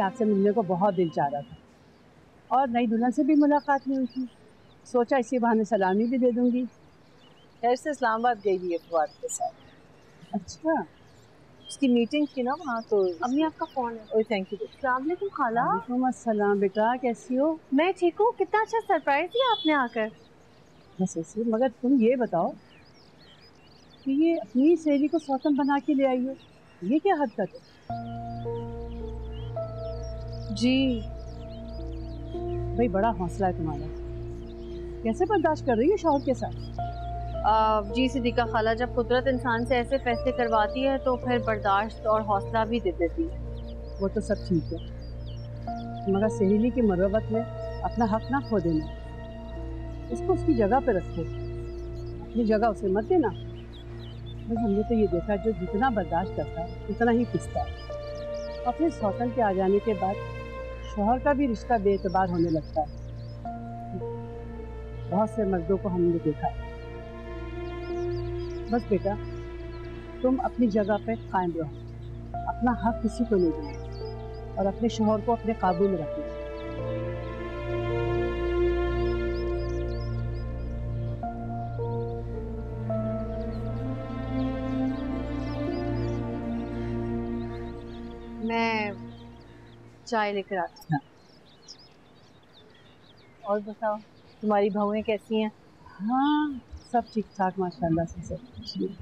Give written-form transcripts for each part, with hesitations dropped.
आपसे मिलने को बहुत दिल चाह रहा था और नई दुल्हन से भी मुलाकात नहीं हुई थी, सोचा इसी बहाने सलामी भी दे दूंगी। खैर से इस्लामाबाद गई हुई है फवाद के साथ। अच्छा, उसकी मीटिंग थी ना वहाँ तो। अम्मी आपका फोन है। Oh thank you. अस्सलाम वालेकुम खाला। वालेकुम अस्सलाम बेटा, कैसी हो? मैं ठीक हूँ। कितना अच्छा सरप्राइज दिया आपने आकर। बस ऐसे, मगर तुम ये बताओ कि ये अपनी सहेली को सौतन बना के ले आई हो, ये क्या हरकत है? जी भाई बड़ा हौसला है तुम्हारा, कैसे बर्दाश्त कर रही है शौहर के साथ? जी सिद्दीका खाला, जब कुदरत इंसान से ऐसे फैसले करवाती है तो फिर बर्दाश्त और हौसला भी दे देती है। वो तो सब ठीक है, मगर सहेली की मरवत में अपना हक ना खो देना, उसको उसकी जगह पे रखो, अपनी जगह उसे मत देना। बस हमने तो ये देखा, जो जितना बर्दाश्त करता है उतना ही पिसता है, और फिर सौतन के आ जाने के बाद शौहर का भी रिश्ता बेएतबार होने लगता है। बहुत से मर्दों को हमने देखा है। बस बेटा, तुम अपनी जगह पे कायम रहो, अपना हक किसी को नहीं देना और अपने शौहर को अपने काबू में रखो। मैं चाय लेकर आती हूँ। और बताओ तुम्हारी बहुएं कैसी हैं? हाँ, सब ठीक ठाक माशाल्लाह से, सब ठीक है।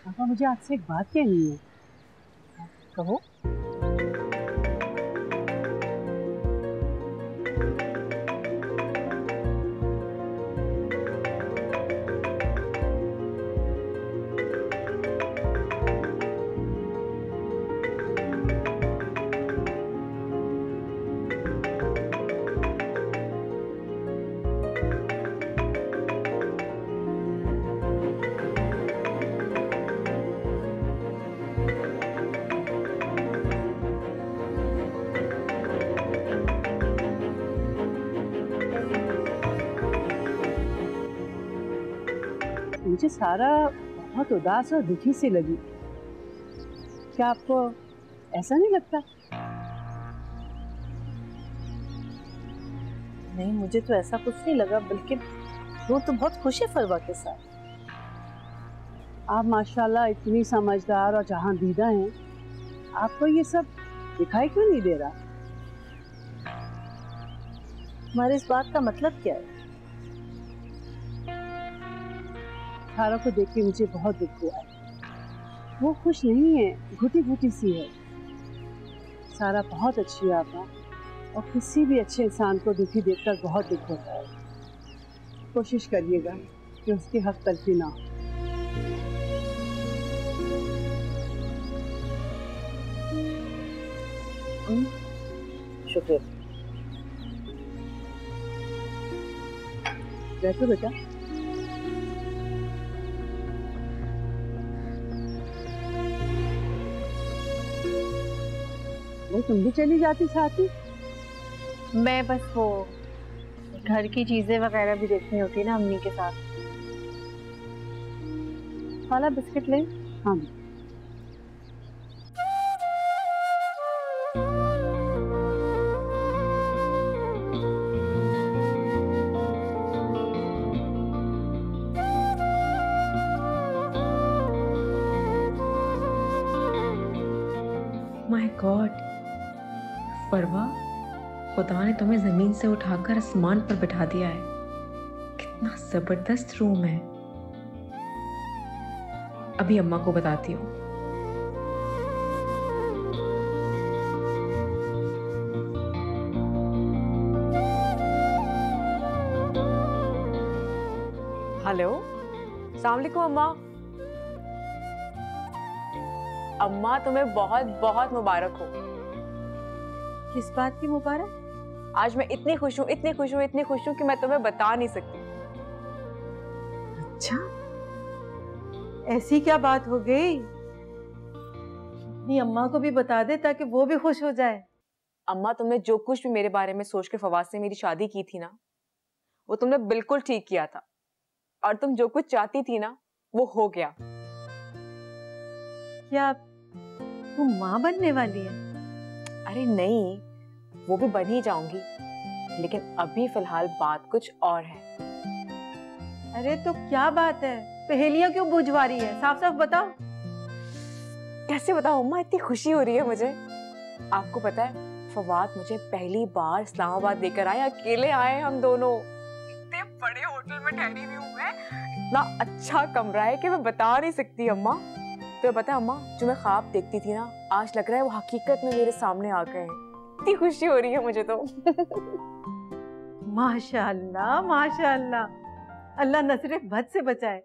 पापा, मुझे आपसे एक बात कहनी है। कहो। मुझे सारा बहुत उदास और दुखी सी लगी, क्या आपको ऐसा नहीं लगता? नहीं, मुझे तो ऐसा कुछ नहीं लगा, बल्कि वो तो बहुत खुश है फरवा के साथ। आप माशाल्लाह इतनी समझदार और जहांदीदा हैं, आपको ये सब दिखाई क्यों नहीं दे रहा? तुम्हारे इस बात का मतलब क्या है? सारा को देख के मुझे बहुत दुख हुआ है। वो खुश नहीं है, घुटी घुटी सी है। सारा बहुत अच्छी है आपा, और किसी भी अच्छे इंसान को दुखी देखकर बहुत दुख होता है। कोशिश करिएगा कि उसकी हक तलफी ना हो। शुक्र। बैठो बेटा। वो तुम भी चली जाती साथ ही? मैं बस वो घर की चीजें वगैरह भी देखनी होती है ना अम्मी के साथ। खाला बिस्किट ले। हाँ। माय गॉड, फरवा, खुदा ने तुम्हें जमीन से उठाकर आसमान पर बिठा दिया है। कितना जबरदस्त रूम है। अभी अम्मा को बताती हूँ। हेलो, अस्सलाम वालेकुम अम्मा। अम्मा तुम्हें बहुत बहुत मुबारक हो। किस बात की मुबारक? आज मैं इतनी खुश हूँ, इतनी खुश हूँ, इतनी खुश हूँ कि मैं तुम्हें बता नहीं सकती। अच्छा, ऐसी क्या बात हो गई? अपनी अम्मा को भी बता दे ताकि वो भी खुश हो जाए। अम्मा, तुमने जो कुछ भी मेरे बारे में सोच के फवाद से मेरी शादी की थी ना, वो तुमने बिल्कुल ठीक किया था। और तुम जो कुछ चाहती थी ना, वो हो गया। क्या तू माँ बनने वाली है? अरे नहीं, वो भी बन ही जाऊंगी, लेकिन अभी फिलहाल बात कुछ और है। अरे तो क्या बात है, पहेलियां क्यों बुझवा रही है? साफ साफ बताओ। कैसे बताऊं अम्मा, इतनी खुशी हो रही है मुझे। आपको पता है, फवाद मुझे पहली बार इस्लामाबाद लेकर आए, अकेले आए हम दोनों। इतने बड़े होटल में ठहरी हुई हूँ मैं, इतना अच्छा कमरा है कि मैं बता नहीं सकती अम्मा। तो पता है अम्मा, जो मैं ख्वाब देखती थी ना, आज लग रहा है वो हकीकत में मेरे सामने आ गए हैं। इतनी खुशी हो रही है मुझे तो। माशाअल्लाह माशाअल्लाह, अल्लाह नजरे बद से बचाए।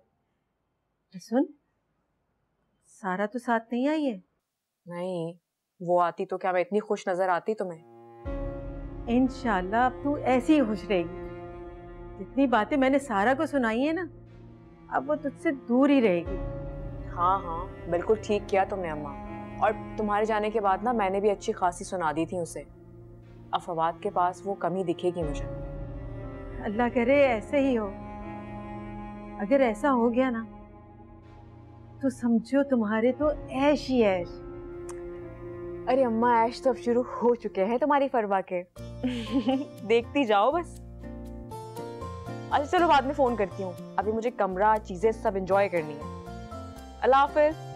तो सुन, सारा तो साथ नहीं आई है? नहीं, वो आती तो क्या मैं इतनी खुश नजर आती तुम्हें? इंशाल्लाह अब तू ऐसी ही खुश रहेगी। जितनी बातें मैंने सारा को सुनाई है ना, अब वो तुझसे दूर ही रहेगी। हाँ हाँ, बिल्कुल ठीक किया तुमने अम्मा। और तुम्हारे जाने के बाद ना मैंने भी अच्छी खासी सुना दी थी उसे। अब फवाद के पास वो कमी दिखेगी मुझे। अल्लाह करे ऐसे ही हो। अगर ऐसा हो गया ना, तो समझो तुम्हारे तो ऐश ही ऐश। अरे अम्मा, ऐश तो अब शुरू हो चुके हैं तुम्हारी फरवा के। देखती जाओ बस। अच्छा चलो, बाद में फोन करती हूँ, अभी मुझे कमरा, चीजें सब एंजॉय करनी है। अल्लाह हाफिज।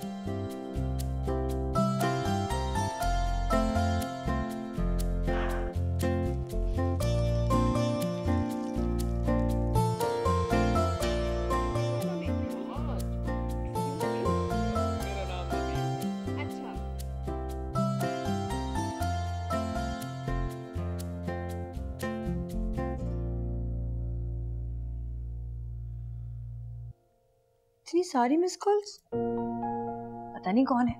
इतनी सारी मिस कॉल्स, पता नहीं कौन है।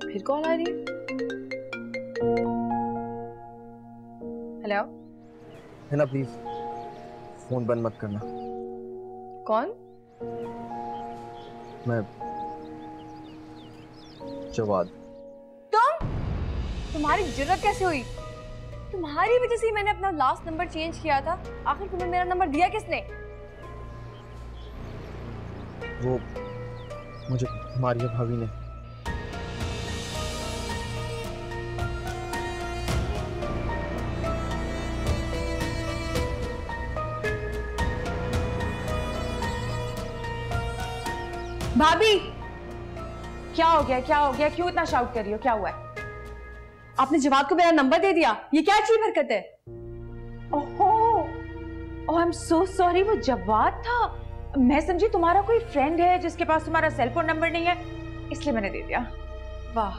फिर कॉल आ रही है। हेलो, है ना, प्लीज फोन बंद मत करना। कौन? मैं जवाद। तुम्हारी जुर्रत कैसे हुई? तुम्हारी वजह से ही मैंने अपना लास्ट नंबर चेंज किया था। आखिर तुम्हें मेरा नंबर दिया किसने? वो मुझे मारिया भाभी ने। भाभी, क्या हो गया, क्या हो गया? क्यों इतना शाउट कर रही हो? क्या हुआ है? आपने जवाद को मेरा नंबर दे दिया, ये क्या अजीब हरकत है? ओहो, ओह आई एम सो सॉरी, वो जवाद था। मैं समझी तुम्हारा कोई फ्रेंड है जिसके पास तुम्हारा सेल फोन नंबर नहीं है, इसलिए मैंने दे दिया। वाह,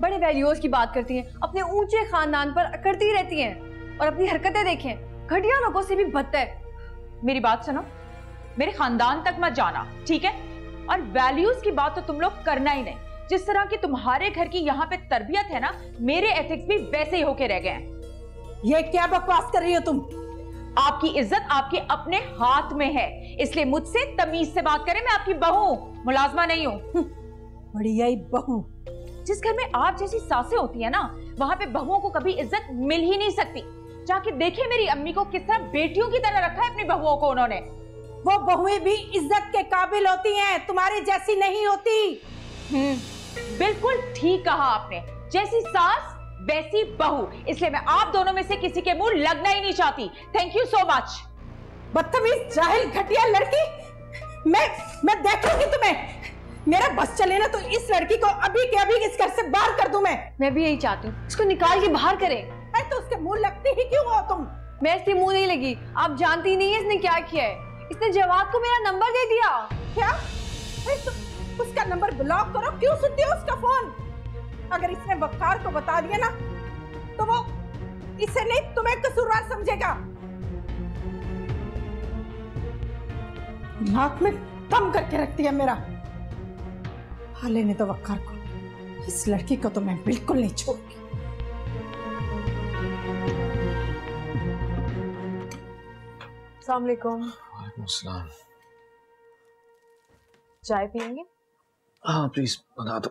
बड़े वैल्यूज की बात करती हैं, अपने ऊंचे खानदान पर अकड़ती रहती हैं, और अपनी हरकतें देखें, घटिया लोगों से भी बदतर। मेरी बात सुनो, मेरे खानदान तक मत जाना, ठीक है? और वैल्यूज की बात तो तुम लोग करना ही नहीं। जिस तरह की तुम्हारे घर की यहाँ पे तरबियत है ना, मेरे एथिक्स भी वैसे ही होके रह गए हैं। ये क्या बकवास कर रही हो तुम? आपकी इज्जत आपके अपने हाथ में है, इसलिए मुझसे तमीज से बात करें। मैं आपकी बहू हूं, मुलाजमा नहीं हूं। बढ़िया ही बहू। जिस घर में आप जैसी सासें होती है ना, वहां पे बहुओं को कभी इज्जत मिल ही नहीं सकती। जाके देखिए मेरी अम्मी को, किस तरह बेटियों की तरह रखा है अपनी बहुओं को उन्होंने। वो बहुएं भी इज्जत के काबिल होती हैं, तुम्हारी जैसी नहीं होती। बिल्कुल ठीक कहा आपने, जैसी सास वैसी बहू, इसलिए मैं आप दोनों में से किसी के मुंह लगना ही नहीं चाहती। Thank you so much. बदतमीज, जाहिल, घटिया लड़की। मैं देखूंगी तुम्हें। मेरा बस चले ना तो इस लड़की को अभी के अभी इस घर से बाहर कर दूं मैं भी यही चाहती हूँ, इसको निकाल के बाहर करें। तो उसके मुंह लगती ही क्यों हो तुम? मैं इसके मुंह नहीं लगी, आप जानती नहीं है इसने क्या किया है। इसने जवाद को मेरा नंबर दे दिया। क्या? उसका नंबर ब्लॉक करो, क्यों सुनती हो उसका फोन? अगर इसने वकार को बता दिया ना, तो वो इसे नहीं तुम्हें कसूरवार समझेगा। नाक में दम करके रखती है मेरा। हाले ने तो वकार को, इस लड़की को तो मैं बिल्कुल नहीं छोड़ूंगी। अस्सलाम वालेकुम। वालेकुम अस्सलाम। चाय पियेंगे? हाँ प्लीज बता दो।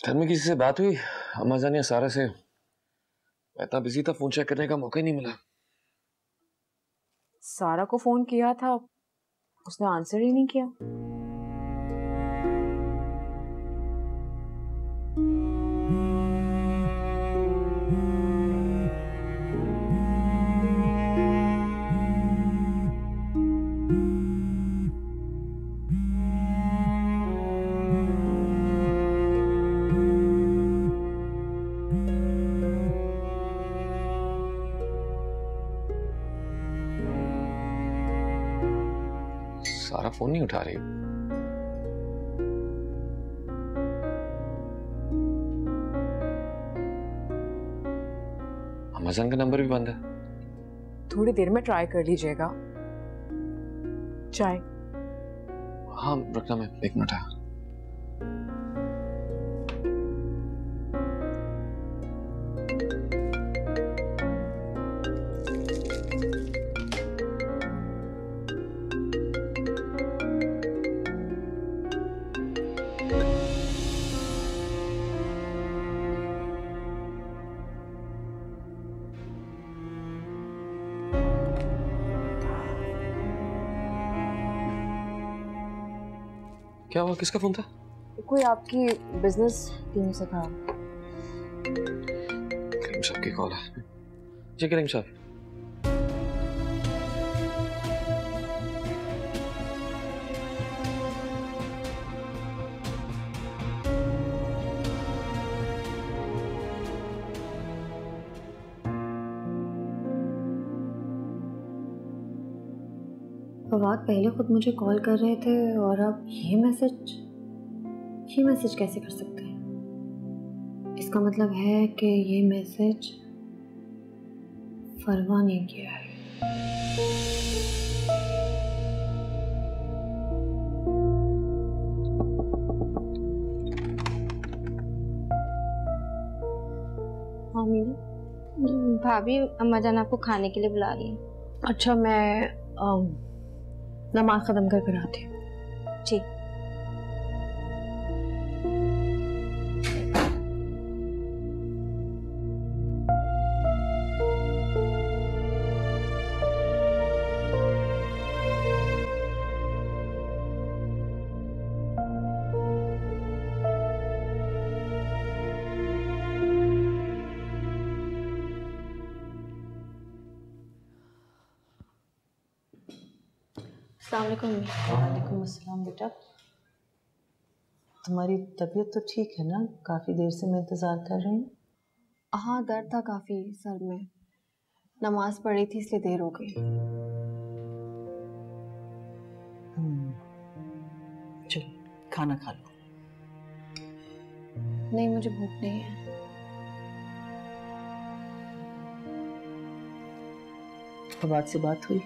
घर में किसी से बात हुई? अम्मा जान या सारा से? मैं इतना बिजी था, फोन चेक करने का मौका ही नहीं मिला। सारा को फोन किया था, उसने आंसर ही नहीं किया। सारा फोन नहीं उठा रही। अमेज़न का नंबर भी बंद है। थोड़ी देर में ट्राई कर लीजिएगा। चाय? हाँ रखना, मैं 1 मिनट है। क्या हुआ? किसका फोन था? कोई आपकी बिजनेस टीम से था। करीम साहब की कॉल है। जी करीम साहब। फवाद पहले खुद मुझे कॉल कर रहे थे और अब ये मैसेज कैसे कर सकते हैं? इसका मतलब है कि ये मैसेज फरवा ने किया है। हाँ मीना भाभी, अम्मा जान आपको खाने के लिए बुला रही है। अच्छा, मैं नमाज खत्म कर आती हूँ। जी। वालेकुम अस्सलाम। बेटा, तुम्हारी तबीयत तो ठीक है ना? काफ़ी देर से मैं इंतज़ार कर रही हूँ। हाँ, दर्द था काफ़ी सर में। नमाज पढ़ी थी इसलिए देर हो गई। चलो खाना खा लो। नहीं, मुझे भूख नहीं है। फवाद से बात हुई?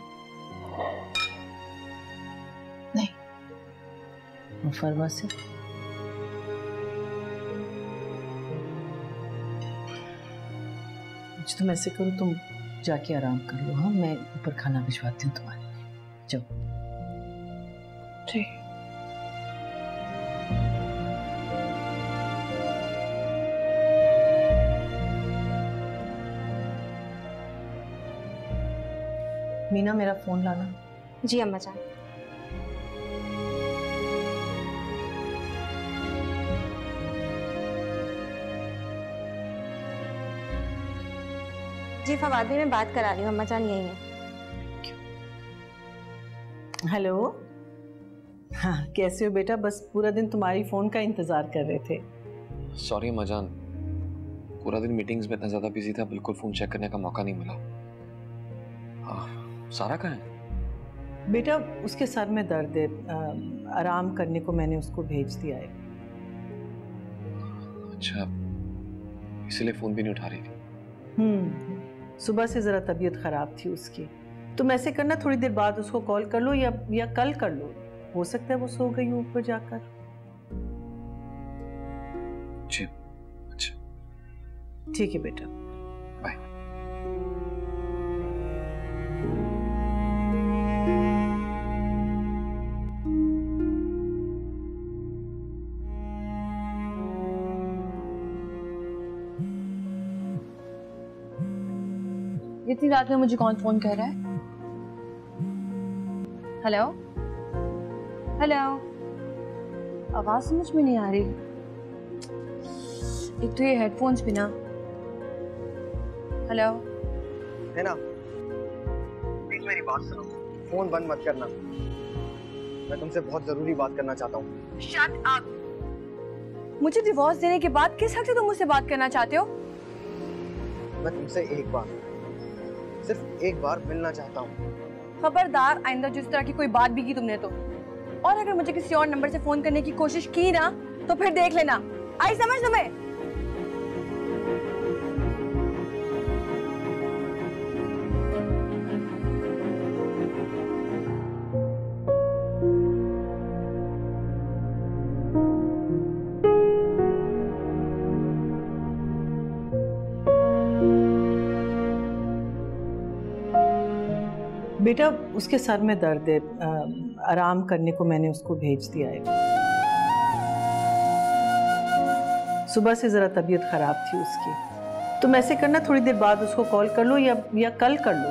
नहीं। और फरवा से? तुम ऐसे करो, तुम जाके आराम कर लो। हाँ, मैं ऊपर खाना भिजवाती हूँ तुम्हारे लिए। जाओ। ठीक। मीना, मेरा फोन लाना। जी अम्मा जान। जी फवाद भी मैं बात करा रही हूँ, अम्मा जान यही है। हेलो। हाँ, कैसे हो बेटा? बस पूरा दिन तुम्हारी फोन का इंतजार कर रहे थे। सॉरी अम्मा जान, पूरा दिन मीटिंग्स में इतना ज्यादा बिजी था, बिल्कुल फोन चेक करने का मौका नहीं मिला। सारा कहाँ है? बेटा, उसके सर में दर्द है, आराम करने को मैंने उसको भेज दिया है। अच्छा, इसलिए फोन भी नहीं उठा रही थी। सुबह से जरा तबीयत खराब थी उसकी। तुम ऐसे करना, थोड़ी देर बाद उसको कॉल कर लो या कल कर लो। हो सकता है वो सो गई हो ऊपर जाकर। जी अच्छा, ठीक है बेटा, बाय। इतनी रात में मुझे कौन फोन कर रहा है? हेलो हेलो, आवाज समझ में नहीं आ रही। एक तो ये हेडफोन्स भी ना। हेलो है ना, प्लीज मेरी बात सुनो, फोन बंद मत करना, मैं तुमसे बहुत जरूरी बात करना चाहता हूँ। Shut up. मुझे डिवोर्स देने के बाद किस हक से तुम मुझसे बात करना चाहते हो? मैं तुमसे एक बार, सिर्फ एक बार मिलना चाहता हूँ। खबरदार, आइंदा जिस तरह की कोई बात भी की तुमने तो, और अगर मुझे किसी और नंबर से फोन करने की कोशिश की ना तो फिर देख लेना। आई समझ तुम्हें? बेटा उसके सर में दर्द है, आराम करने को मैंने उसको भेज दिया है। सुबह से ज़रा तबीयत ख़राब थी उसकी। तुम ऐसे करना, थोड़ी देर बाद उसको कॉल कर लो या कल कर लो।